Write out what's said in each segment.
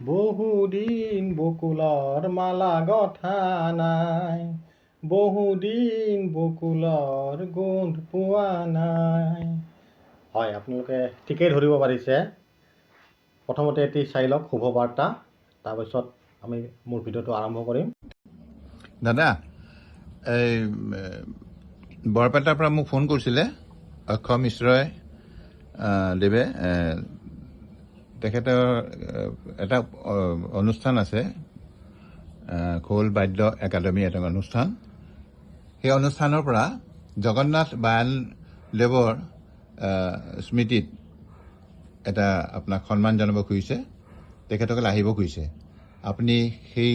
বহুদিন বকুলৰ মালা গঁঠা নাই, বহুদিন বকুলৰ গোন্ধ পোৱা নাই। হয়, আপোনালোকে ঠিকেই ধৰিব পাৰিছে। প্ৰথমতে এটি চাই লওক শুভ বাৰ্তা, তাৰপিছত আমি মোৰ ভিডিঅ'টো আৰম্ভ কৰিম। দাদা, এই বৰপেটাৰ পৰা মোক ফোন কৰিছিলে অক্ষয় মিশ্ৰই দেৱে। তেখেতৰ এটা অনুষ্ঠান আছে, খোল বাদ্য একাডেমী এটা অনুষ্ঠান। সেই অনুষ্ঠানৰ পৰা জগন্নাথ বায়ানদেৱৰ স্মৃতিত এটা আপোনাক সন্মান জনাব খুজিছে, তেখেতসকলে আহিব খুজিছে। আপুনি সেই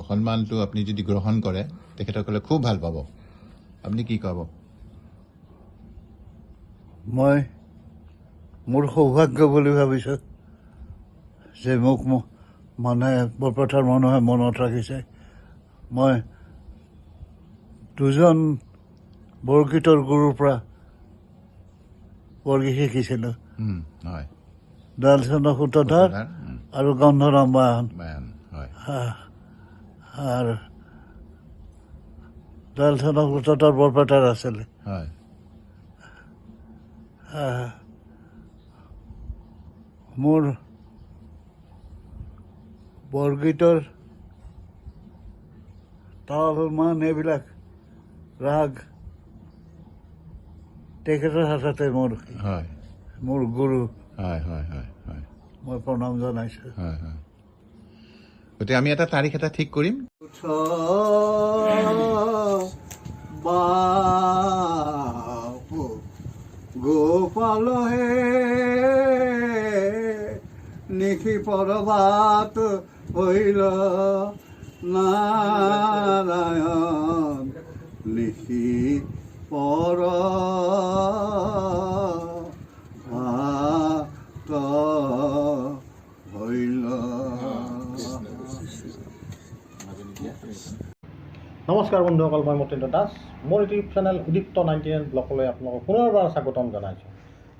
সন্মানটো আপুনি যদি গ্ৰহণ কৰে তেখেতসকলে খুব ভাল পাব। আপুনি কি ক'ব? মই মোৰ সৌভাগ্য বুলি ভাবিছোঁ যে মোক মানুহে বৰপেটাৰ মানুহে মনত ৰাখিছে। মই দুজন বৰগীতৰ গুৰুৰ পৰা বৰগীত শিকিছিলোঁ, হয়, দয়ালচন্দ্ৰ সূত্ৰধাৰ আৰু গন্ধৰাম বায়ান। হয়, আৰু দয়ালচন্দ্ৰ সূত্ৰধাৰ বৰপেটাৰ আছিলে। হয়, মোৰ বৰগীতৰ তাল মান এইবিলাক ৰাগ তেখেতৰ হাততে হয়, মোৰ গুৰু। হয়, হয়, হয়, হয়, মই প্ৰণাম জনাইছোঁ। হয়, হয়। গতিকে আমি এটা তাৰিখ এটা ঠিক কৰিম। বাপু গোপাল হে নিশি পৰবাত হইল নাৰায়ণ, নিশি পৰ ভাত হইল। নমস্কাৰ বন্ধুসকল, মই মতীন্দ্ৰ দাস। মোৰ ইউটিউব চেনেল উদীপ্ত 99 ব্লগলৈ আপোনালোকক পুনৰবাৰ স্বাগতম জনাইছোঁ।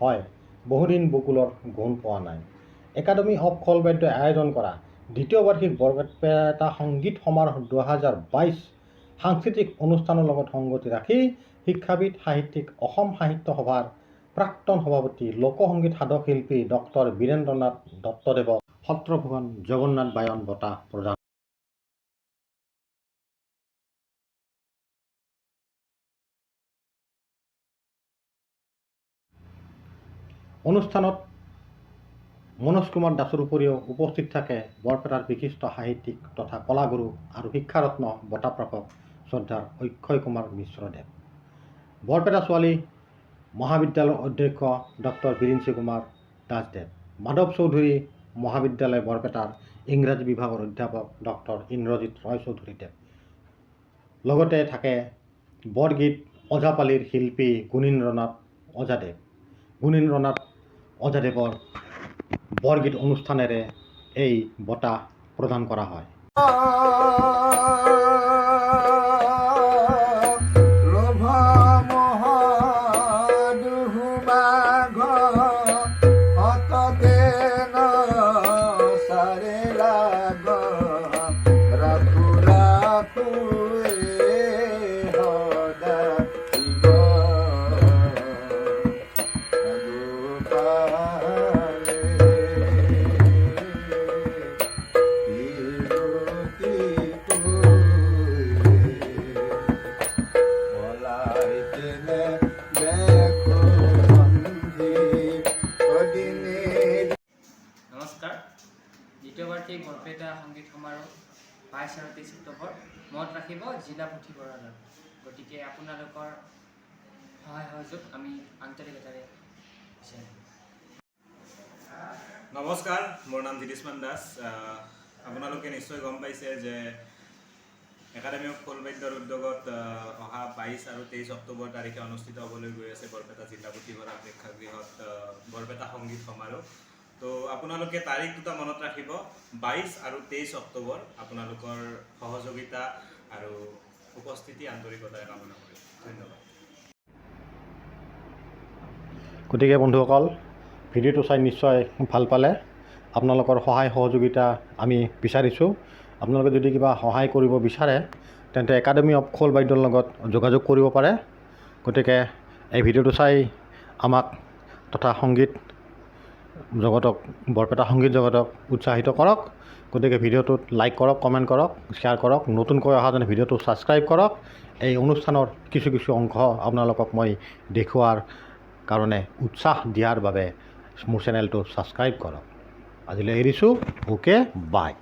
হয়, বহুদিন বকুলৰ গোন্ধ পোৱা নাই। একাডেমী অফ খোল বাদ্যই আয়োজন কৰা দ্বিতীয় বাৰ্ষিক বৰপেটা সংগীত সমাৰোহ 2022 সাংস্কৃতিক অনুষ্ঠানৰ লগত সংগতি ৰাখি শিক্ষাবিদ সাহিত্যিক অসম সাহিত্য সভাৰ প্ৰাক্তন সভাপতি লোকসংগীত সাধক শিল্পী ডক্টৰ বীৰেন্দ্ৰনাথ দত্তদেৱক সত্ৰভুৱন জগন্নাথ বায়ন বঁটা প্ৰদান। অনুষ্ঠানত মনোজ কুমাৰ দাসৰ উপৰিও উপস্থিত থাকে বৰপেটাৰ বিশিষ্ট সাহিত্যিক তথা কলাগুৰু আৰু শিক্ষাৰত্ন বঁটাপ্ৰাপক শ্ৰদ্ধাৰ অক্ষয় কুমাৰ মিশ্ৰদেৱ, বৰপেটা ছোৱালী মহাবিদ্যালয়ৰ অধ্যক্ষ ডক্টৰ বিৰিঞ্চি কুমাৰ দাসদেৱ, মাধৱ চৌধুৰী মহাবিদ্যালয় বৰপেটাৰ ইংৰাজী বিভাগৰ অধ্যাপক ডক্টৰ ইন্দ্ৰজিৎ ৰয় চৌধুৰীদেৱ। লগতে থাকে বৰগীত ওজাপালিৰ শিল্পী গুণীন্দ্ৰনাথ ওজাদেৱৰ বৰগীত অনুষ্ঠানেৰে এই বঁটা প্ৰদান কৰা হয়। দ্বিতীয় বাৰ্ষিক বৰপেটা সংগীত সমাৰোহ 22 আৰু 23 অক্টোবৰ মনত ৰাখিব জিলা পুথিভঁৰালত। গতিকে আপোনালোকৰ সহায় সহযোগ আমি আন্তৰিকতাৰে বিচাৰিম। নমস্কাৰ, মোৰ নাম জিতেশমান দাস। আপোনালোকে নিশ্চয় গম পাইছে যে একাডেমী অফ খোল বাদ্যৰ উদ্যোগত অহা 22 আৰু 23 অক্টোবৰ তাৰিখে অনুষ্ঠিত হ'বলৈ গৈ আছে বৰপেটা জিলা পুথিভঁৰাল প্ৰেক্ষাগৃহত বৰপেটা সংগীত সমাৰোহ। তো আপোনালোকে তাৰিখ দুটা মনত ৰাখিব, 22 আৰু 23 অক্টোবৰ। আপোনালোকৰ সহযোগিতা আৰু উপস্থিতি আন্তৰিকতাৰে কামনা কৰিম। ধন্যবাদ। গতিকে বন্ধুসকল, ভিডিঅ'টো চাই নিশ্চয় ভাল পালে। আপোনালোকৰ সহায় সহযোগিতা আমি বিচাৰিছোঁ। আপোনালোকে যদি কিবা সহায় কৰিব বিচাৰে তেন্তে একাডেমি অফ খোল বাদ্যৰ লগত যোগাযোগ কৰিব পাৰে। গতিকে এই ভিডিঅ'টো চাই আমাক তথা সংগীত জগতক, বৰপেটা সংগীত জগতক উৎসাহিত কৰক। গতিকে ভিডিঅ'টোত লাইক কৰক, কমেণ্ট কৰক, শ্বেয়াৰ কৰক, নতুনকৈ অহাজনে ভিডিঅ'টো ছাবস্ক্ৰাইব কৰক। এই অনুষ্ঠানৰ কিছু কিছু অংশ আপোনালোকক মই দেখুওৱাৰ কাৰণে উৎসাহ দিয়াৰ বাবে মোৰ চেনেলটো ছাবস্ক্ৰাইব কৰক। আজিলৈ এৰিছোঁ। অ'কে, বাই।